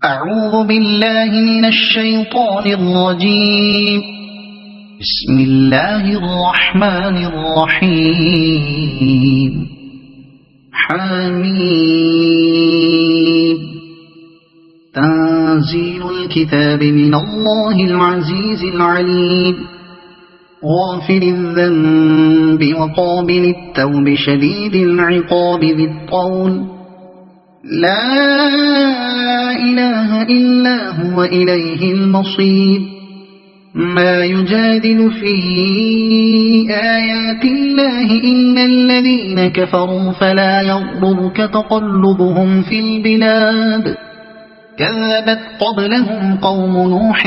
أعوذ بالله من الشيطان الرجيم. بسم الله الرحمن الرحيم. حميم. تنزيل الكتاب من الله العزيز العليم. غافر الذنب وقابل التوب شديد العقاب ذي الطول. لا إله إلا هو إليه المصير. ما يجادل في آيات الله إلا الذين كفروا فلا يغررك تقلبهم في البلاد. كذبت قبلهم قوم نوح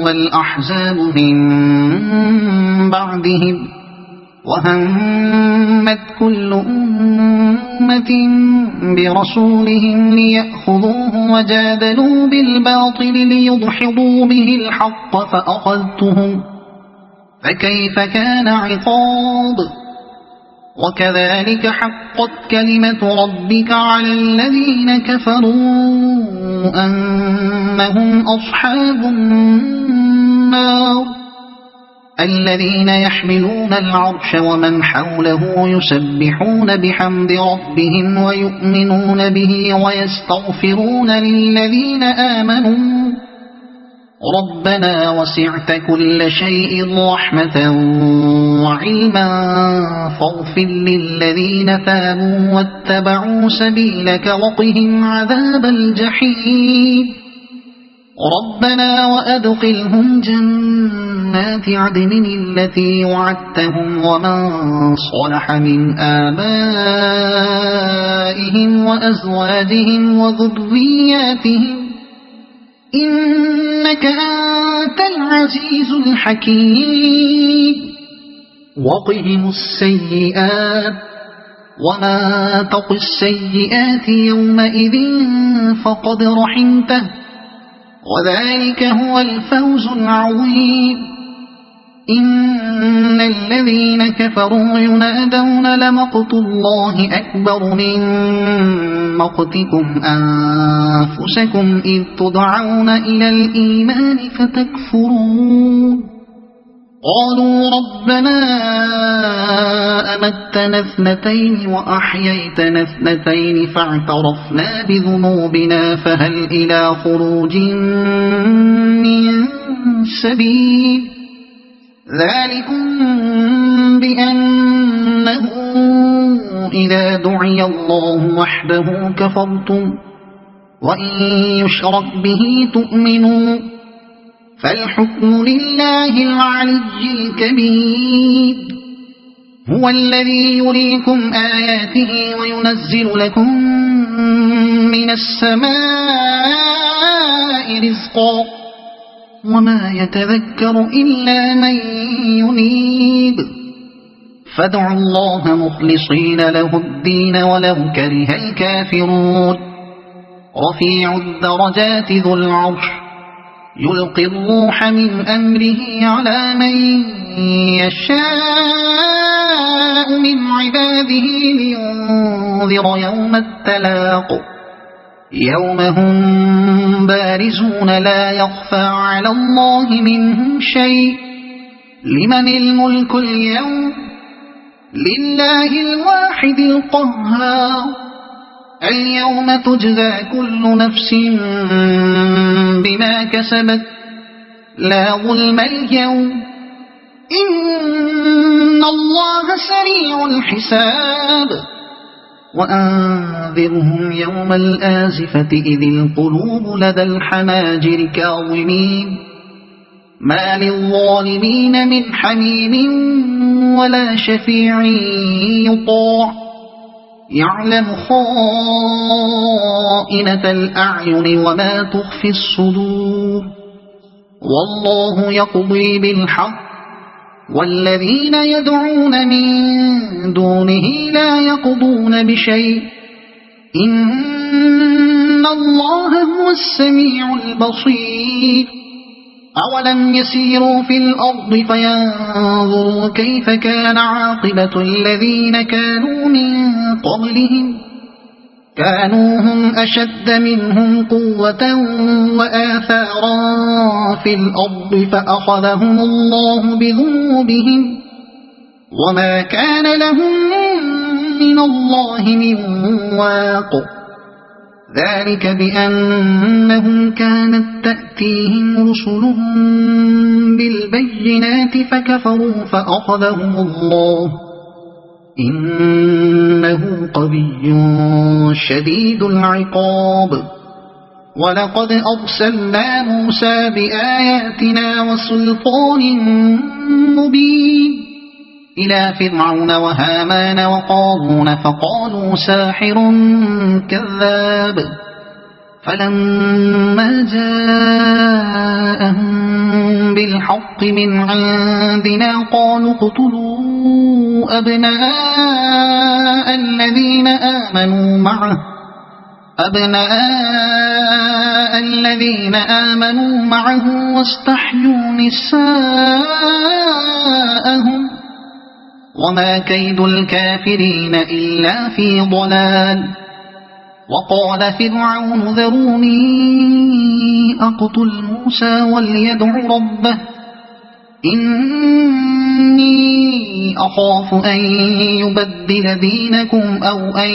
والأحزاب من بعدهم وهمت كل أمة برسولهم ليأخذوه وجادلوا بالباطل ليدحضوا به الحق فأخذتهم فكيف كان عقاب. وكذلك حقت كلمة ربك على الذين كفروا أنهم أصحاب النار. الذين يحملون العرش ومن حوله يسبحون بحمد ربهم ويؤمنون به ويستغفرون للذين آمنوا ربنا وسعت كل شيء رحمة وعلما فاغفر للذين تابوا واتبعوا سبيلك وقهم عذاب الجحيم. ربنا وأدخلهم جنات عدن التي وعدتهم ومن صلح من آبائهم وأزواجهم وذرياتهم إنك أنت العزيز الحكيم. وقهم السيئات وما تق السيئات يومئذ فقد رحمته وذلك هو الفوز العظيم. إن الذين كفروا ينادون لمقت الله أكبر من مقتكم أنفسكم إذ تدعون إلى الإيمان فتكفرون. قالوا ربنا أمتنا اثنتين وأحييتنا اثنتين فاعترفنا بذنوبنا فهل إلى خروج من سبيل. ذلكم بأنه إذا دعي الله وحده كفرتم وإن يشرك به تؤمنوا فالحكم لله العلي الكبير. هو الذي يريكم آياته وينزل لكم من السماء رزقا وما يتذكر إلا من ينيب. فادعوا الله مخلصين له الدين ولو كره الكافرون. رفيع الدرجات ذو العرش يلقي الروح من أمره على من يشاء من عباده لينذر يوم التلاق. يوم هم بارزون لا يخفى على الله منهم شيء. لمن الملك اليوم؟ لله الواحد القهار. اليوم تجزى كل نفس بما كسبت لا ظلم اليوم إن الله سريع الحساب. وأنذرهم يوم الآزفة إذ القلوب لدى الحناجر كاظمين ما للظالمين من حميم ولا شفيع يطاع. يعلم خائنة الأعين وما تخفي الصدور. والله يقضي بالحق والذين يدعون من دونه لا يقضون بشيء إن الله هو السميع البصير. أولم يسيروا في الأرض فينظروا كيف كان عاقبة الذين كانوا من قبلهم كانوا هم أشد منهم قوة وآثارا في الأرض فأخذهم الله بذنوبهم وما كان لهم من الله من واق ذلك بأنهم كانت تأتيهم رسلهم بالبينات فكفروا فأخذهم الله إنه قوي شديد العقاب ولقد أرسلنا موسى بآياتنا وسلطان مبين إلى فرعون وهامان وقارون فقالوا ساحر كذاب فلما جاءهم بالحق من عندنا قالوا اقتلوا أبناء الذين آمنوا معه واستحيوا نساءهم وما كيد الكافرين إلا في ضلال وقال فرعون ذروني أقتل موسى وليدع ربه إني أخاف أن يبدل دينكم أو أن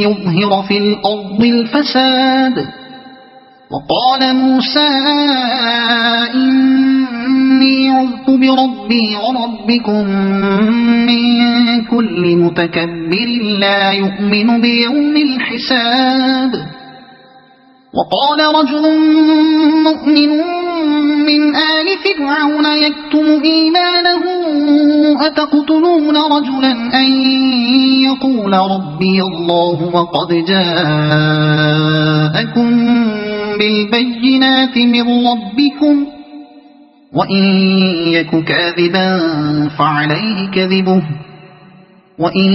يظهر في الأرض الفساد وقال موسى إني عذت بربي وربكم من كل متكبر لا يؤمن بيوم الحساب وقال رجل مؤمن من آل فرعون يكتم إيمانه أتقتلون رجلا أن يقول ربي الله وقد جاءكم بالبينات من ربكم وإن يك كاذبا فعليه كذبه وإن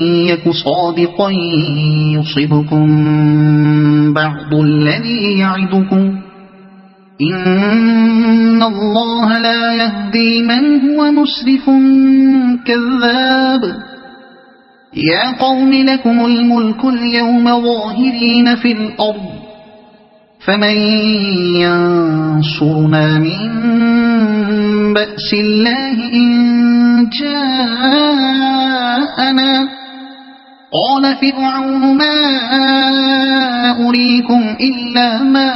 يك صادقا يصبكم بعض الذي يعدكم إن الله لا يهدي من هو مسرف كذاب يا قوم لكم الملك اليوم ظاهرين في الأرض فمن ينصرنا من بأس الله إن جاءنا قال فرعون ما أريكم إلا ما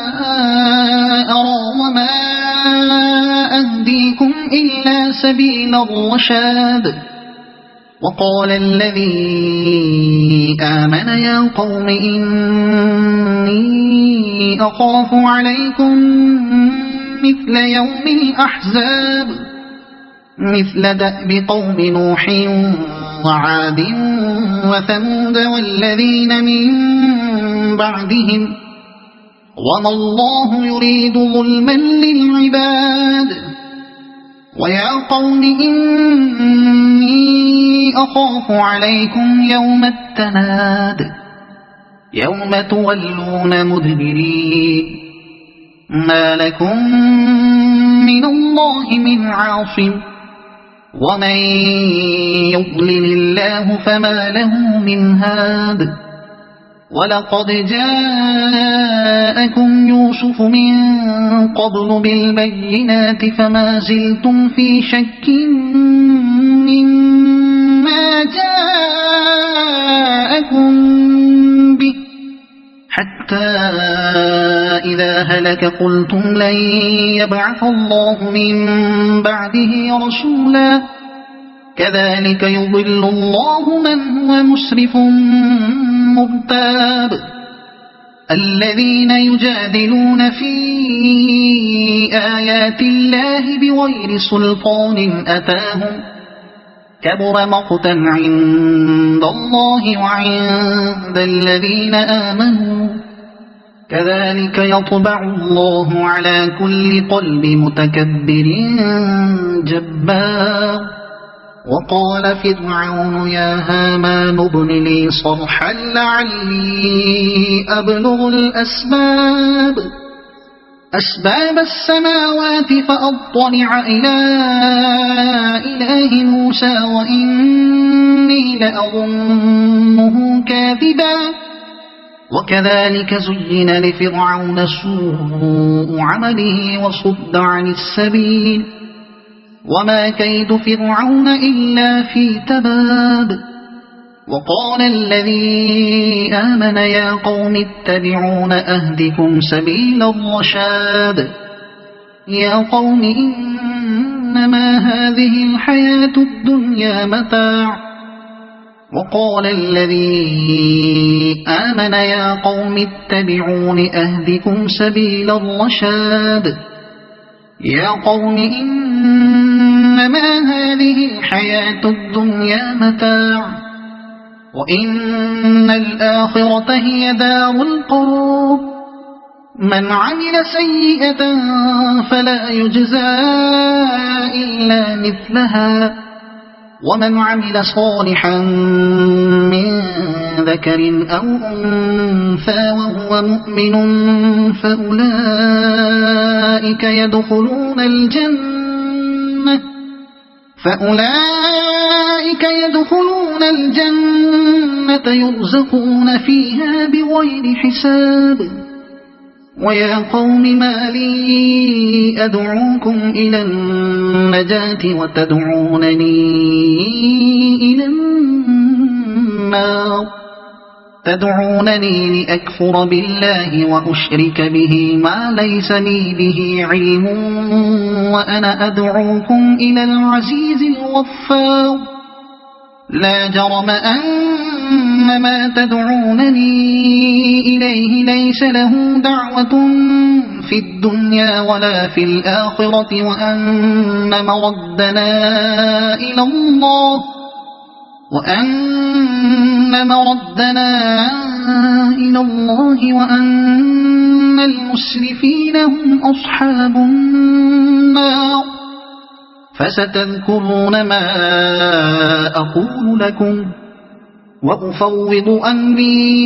أرى وما أهديكم إلا سبيل الرشاد وقال الذي آمن يا قوم إني أخاف عليكم مثل يوم الأحزاب مثل دأب قوم نوح وعاد وثمود والذين من بعدهم وما الله يريد ظلما للعباد ويا قوم إني أخاف عليكم يوم التناد يوم تولون مدبرين ما لكم من الله من عاصم ومن يضلل الله فما له من هاد ولقد جاءكم يوسف من قبل بالبينات فما زلتم في شك مما جاءكم به حتى إذا هلك قلتم لن يبعث الله من بعده رسولا كذلك يضل الله من هو مسرف مرتاب الذين يجادلون في آيات الله بغير سلطان أتاهم كبر مقتا عند الله وعند الذين آمنوا كذلك يطبع الله على كل قلب متكبر جبار وقال فرعون يا هامان ابن لي صرحا لعلي أبلغ أسباب السماوات فأطلع إلى إله موسى وإني لأظنه كاذبا وكذلك زين لفرعون سوء عمله وصد عن السبيل وما كيد فرعون إلا في تباب وقال الذي آمن يا قوم اتبعون أهدكم سبيل الرشاد يا قوم إنما هذه الحياة الدنيا متاع وقال الذي آمن يا قوم اتبعون أهدكم سبيل الرشاد يا قوم إنما هذه الحياة الدنيا متاع وإن الآخرة هي دار القرار من عمل سيئة فلا يجزى إلا مثلها ومن عمل صالحا من ذكر أو أنثى وهو مؤمن فأولئك يدخلون الجنة يرزقون فيها بغير حساب ويا قوم ما لي أدعوكم إلى النجاة وتدعونني إلى النار تدعونني لأكفر بالله وأشرك به ما ليس لي به علم وأنا أدعوكم إلى العزيز الغفار لا جرم أن ما تدعونني إليه ليس له دعوة في الدنيا ولا في الآخرة وأن مردنا إلى الله وأن المسرفين هم أصحاب النار فستذكرون ما أقول لكم وأفوض أمري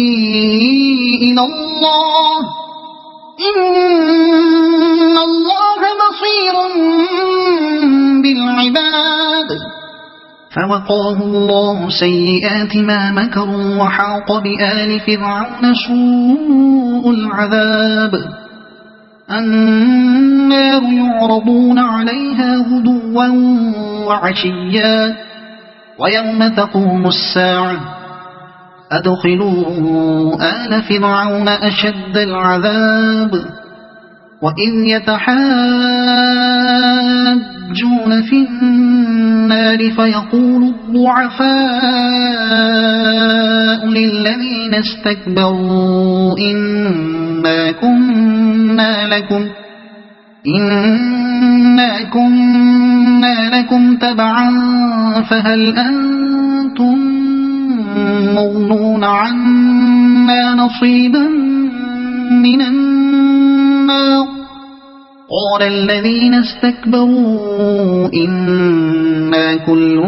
إلى الله إن الله بصير بالعباد فوقاه الله سيئات ما مكروا وحاق بآل فرعون سوء العذاب النار يعرضون عليها غدوا وعشيا ويوم تقوم الساعة أدخلوا آل فرعون أشد العذاب وإذ يتحاجون في النار فيقول الضعفاء للذين استكبروا إنا كنا لكم تبعا فهل أنتم مغنون عنا نصيبا من النار قال الذين استكبروا إنا كل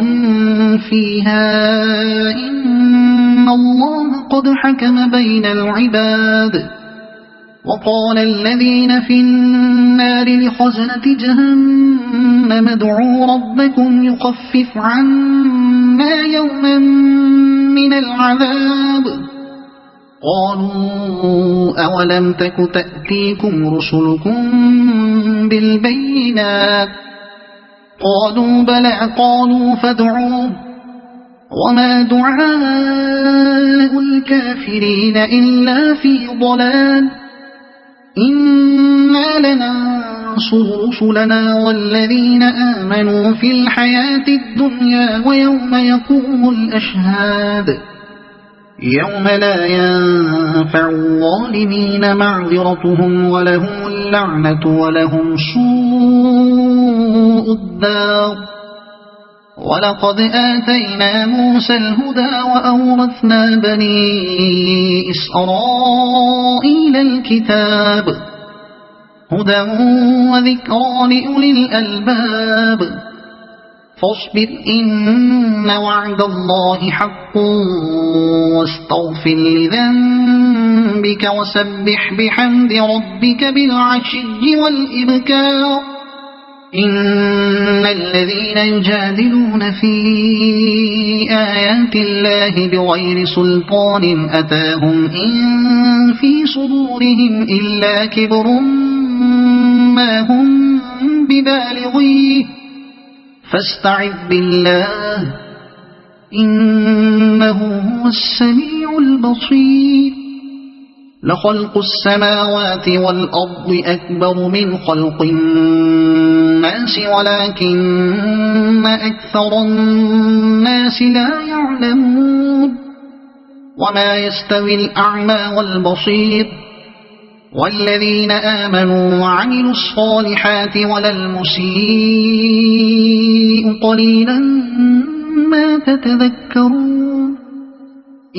فيها إن الله قد حكم بين العباد وقال الذين في النار لخزنة جهنم ادعوا ربكم يخفف عنا يوما من العذاب قالوا أولم تك تأتيكم رسلكم بالبينات قالوا بلى قالوا فادعوا وما دعاء الكافرين إلا في ضلال إنا لننصر رسلنا والذين آمنوا في الحياة الدنيا ويوم يقوم الأشهاد يوم لا ينفع الظالمين معذرتهم ولهم اللعنة ولهم سوء الدار ولقد آتينا موسى الهدى وأورثنا بني إسرائيل الكتاب هدى وذكرى لأولي الألباب فاصبر إن وعد الله حق واستغفر لذنبك وسبح بحمد ربك بالعشي والإبكار إن الذين يجادلون في آيات الله بغير سلطان أتاهم إن في صدورهم إلا كبر ما هم ببالغيه فاستعذ بالله إنه هو السميع البصير لخلق السماوات والأرض أكبر من خلق الناس ولكن أكثر الناس لا يعلمون وما يستوي الأعمى والبصير والذين آمنوا وعملوا الصالحات ولا المسيء قليلا ما تتذكرون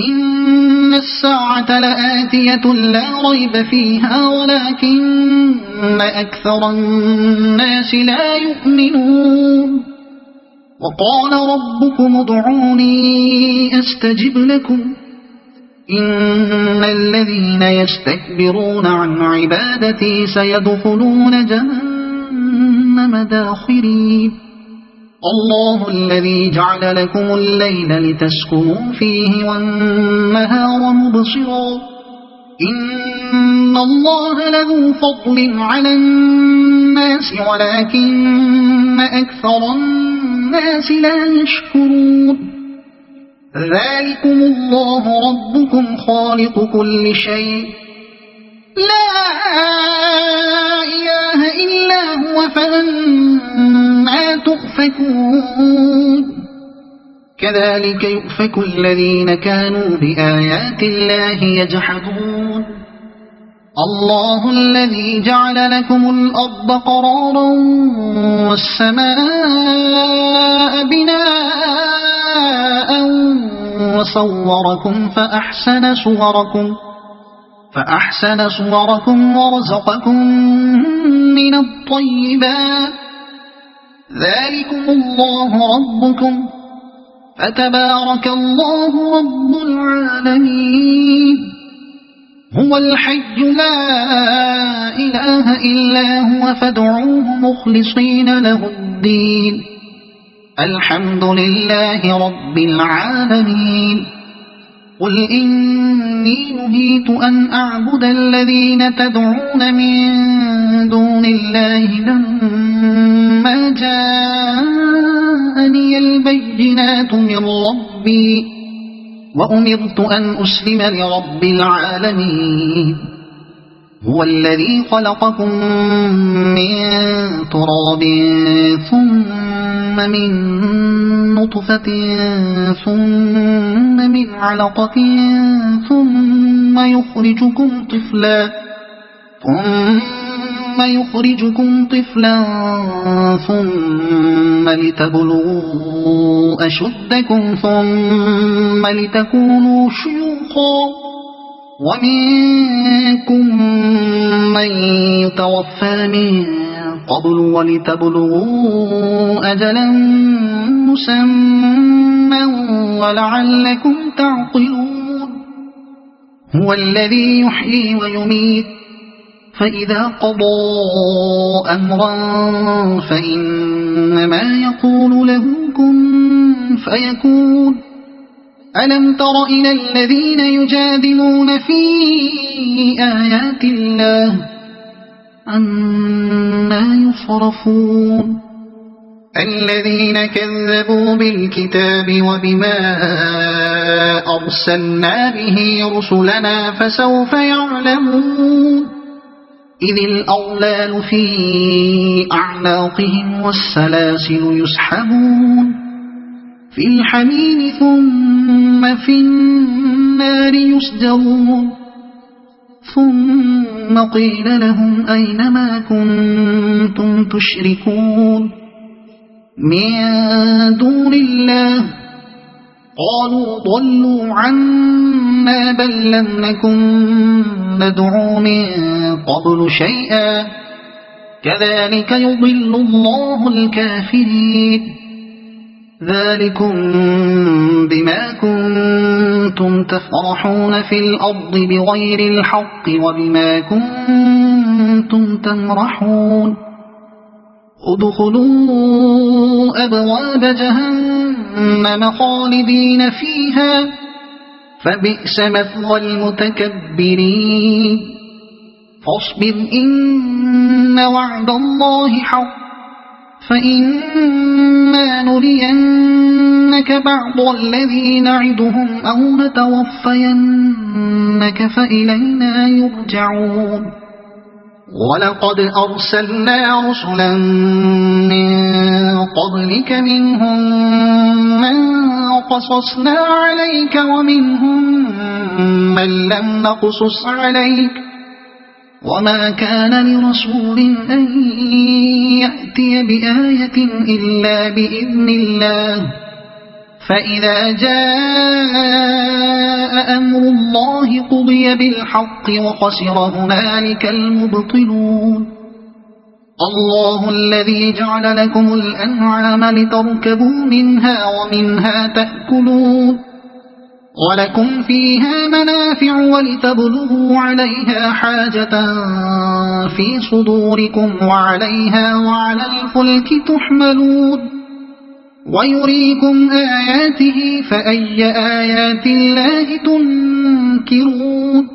إن الساعة لآتية لا ريب فيها ولكن أكثر الناس لا يؤمنون وقال ربكم ادعوني أستجب لكم إن الذين يستكبرون عن عبادتي سيدخلون جهنم داخرين الله الذي جعل لكم الليل لتسكنوا فيه والنهار مبصرا إن الله لذو فضل على الناس ولكن أكثر الناس لا يشكرون ذلكم الله ربكم خالق كل شيء لا إله إلا هو فأنى تؤفكون كذلك يؤفك الذين كانوا بآيات الله يجحدون الله الذي جعل لكم الأرض قرارا والسماء بناء وصوركم فأحسن صوركم ورزقكم من الطيبات ذلكم الله ربكم فتبارك الله رب العالمين هو الحي لا إله إلا هو فادعوه مخلصين له الدين الحمد لله رب العالمين قل إني نهيت أن أعبد الذين تدعون من دون الله لما جاءني البينات من ربي وأمرت أن أسلم لرب العالمين هو الذي خلقكم من تراب ثم من نطفة ثم من علقة ثم يخرجكم طفلا ثم لتبلغوا أشدكم ثم لتكونوا شيوخا ومنكم من يتوفى من قبل ولتبلغوا أجلا مسمى ولعلكم تعقلون هو الذي يحيي ويميت فإذا قضى أمرا فإنما يقول له كن فيكون ألم تر إلى الذين يجادلون في آيات الله أنى يصرفون الذين كذبوا بالكتاب وبما أرسلنا به رسلنا فسوف يعلمون إذ الأغلال في أعناقهم والسلاسل يسحبون في الحميم ثم في النار يسجرون ثم قيل لهم أين ما كنتم تشركون من دون الله قالوا ضلوا عنا بل لم نكن ندعو من قبل شيئا كذلك يضل الله الكافرين ذلكم بما كنتم تفرحون في الأرض بغير الحق وبما كنتم تمرحون ادخلوا أبواب جهنم خالدين فيها فبئس مثوى المتكبرين فاصبر إن وعد الله حق فإما نرينك بعض الذي نعدهم أو نتوفينك فإلينا يرجعون ولقد أرسلنا رسلا من قبلك منهم من قصصنا عليك ومنهم من لم نقصص عليك وما كان لرسول أن يأتي بآية إلا بإذن الله فإذا جاء أمر الله قضي بالحق وخسر هنالك المبطلون الله الذي جعل لكم الأنعام لتركبوا منها ومنها تأكلون ولكم فيها منافع ولتبلغوا عليها حاجة في صدوركم وعليها وعلى الفلك تحملون ويريكم آياته فأي آيات الله تنكرون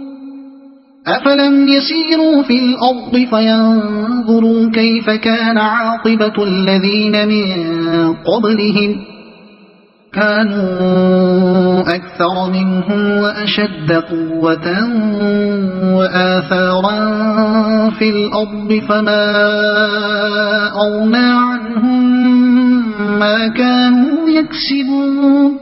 أفلم يسيروا في الأرض فينظروا كيف كان عاقبة الذين من قبلهم كانوا أكثر منهم وأشد قوة وآثارا في الأرض فما أغنى عنهم ما كانوا يكسبون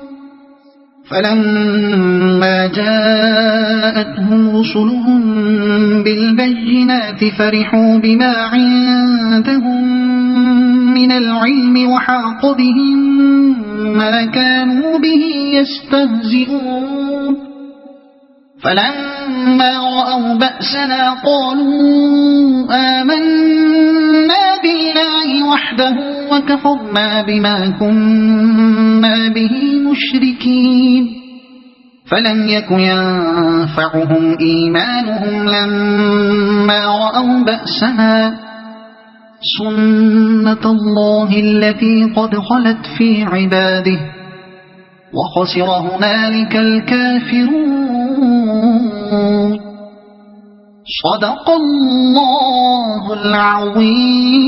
فلما جاءتهم رسلهم بالبينات فرحوا بما عندهم من العلم وحاق بهم ما كانوا به يستهزئون فلما رأوا بأسنا قالوا آمنا بالله وحده وكفرنا بما كنا به مشركين فلم يك ينفعهم إيمانهم لما رأوا بأسنا سنة الله التي قد خلت في عباده وخسر هنالك الكافرون صدق الله العظيم